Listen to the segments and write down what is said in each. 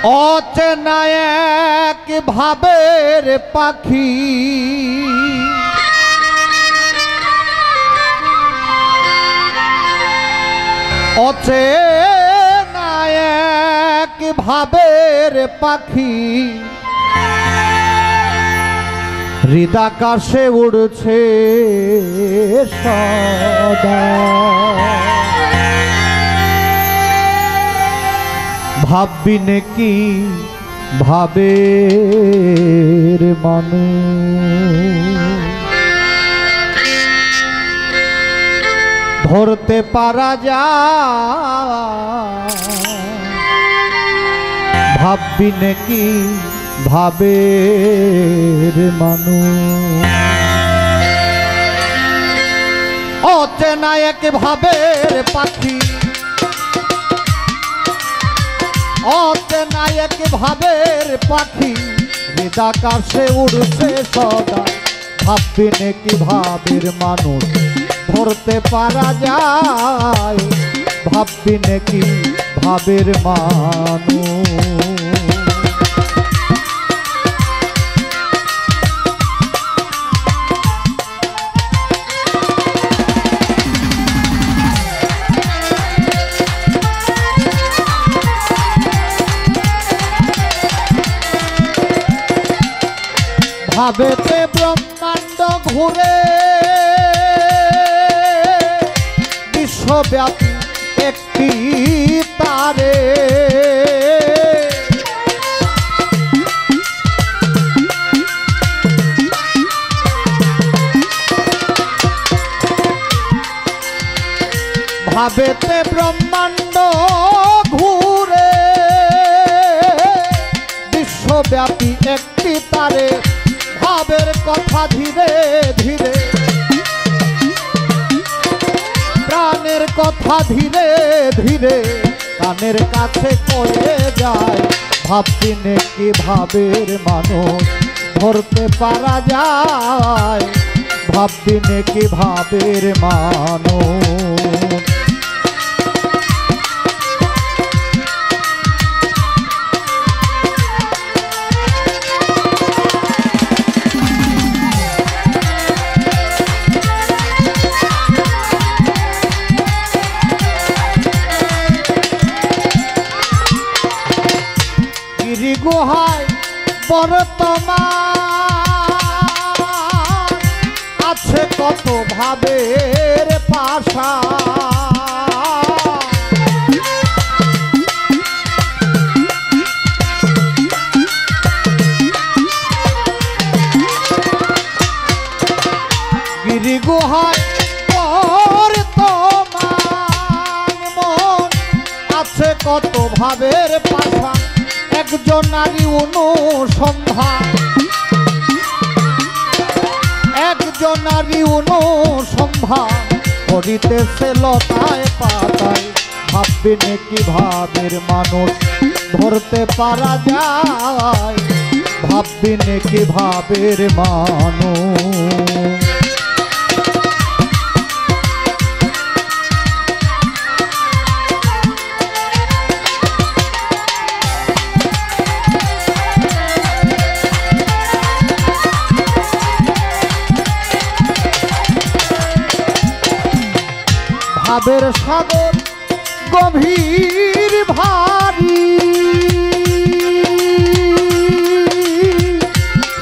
অচেনা এক ভাবের পাখি অচেনা এক ভাবের পাখি হৃদাকাশে উড়ছে সদা ভাববি নাকি ভাবের মানুষ ধরতে পারা যায় ভাববি নাকি ভাবের মানুষ অচেনা এক ভাবের পাখি অচেনা এক ভাবের পাখি হৃদাকাশে উড়ছে সদা ভাববি নাকি ভাবের মানুষ ধরতে পারা যায় ভাববি নাকি ভাবের মানুষ ভাবেতে ব্রহ্মাণ্ড ঘুরে বিশ্বব্যাপী একটি তারে ভাবেতে ব্রহ্মাণ্ড ঘুরে বিশ্বব্যাপী একটি তারে ভাবের কথা ধীরে ধীরে প্রাণের কথা ধীরে ধীরে কানের কাছে কয়ে যায় ভাববি নাকি ভাবের মানুষ ধরতে পারা যায় ভাববি নাকি ভাবের মানুষ গুহায় বর্তমান আছে কত ভাবের পাশা গিরি গুহায় বর্তমান মন আছে কত ভাবের পাশা একজন নারী অনুসন্ধান একজন নারী অনুসন্ধান করিতেছে লতায় পাতায় ভাববি নাকি ভাবের মানুষ ধরতে পারা যায় ভাববি নাকি ভাবের মানুষ ভাবের সাগর গভীর ভারী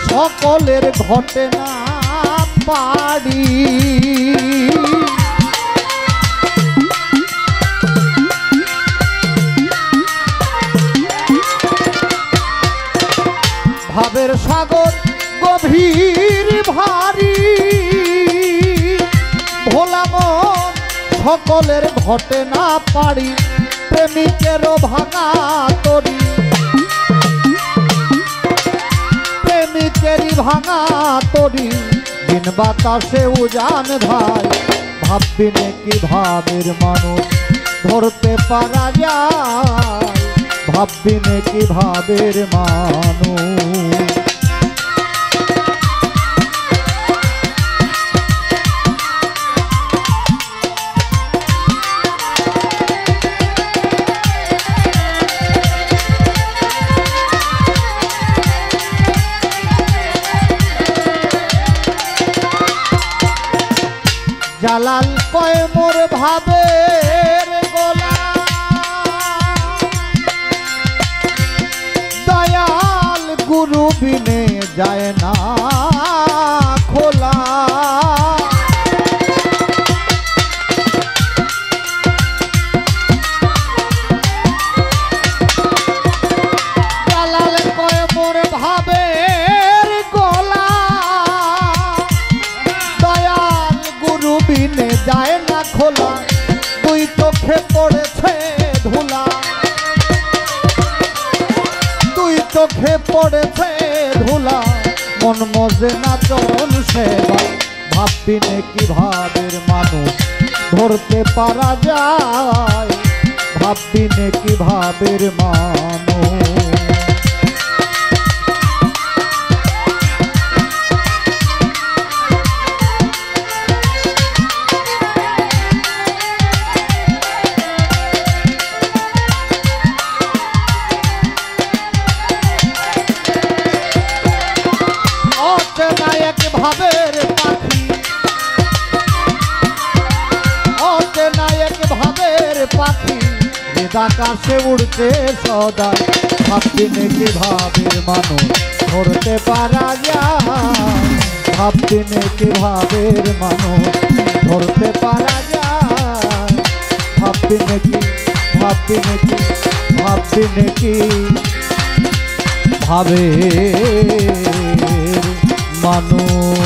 সকলের ঘটে না পারি ভাবের সাগর গভীর ভারী ভোলা মন সকলের ঘটে না পারি প্রেমিকেরও ভাঙা তরি প্রেমিকেরই ভাঙা তরি দিন বাতাসে উজান ভাই ভাববি নাকি ভাবের মানুষ ধরতে পারা যায় ভাববি নাকি ভাবের মানুষ পড়েছে ধুলা মন মজে না চরণ সেবা ভাববি নে কি ভাবের মানুষ ধরতে পারা যায় ভাববি নে কি ভাবের মানুষ ভাবের পাখি অচেনায়ক ভাবের পাখি আকাশে উড়তে সদা ভাববি নাকি ভাবের মানুষ ধরতে পারা যায় ভাববি নাকি ভাবের মানুষ ধরতে পারা যায় ভাববি নাকি ভাবের মানুষ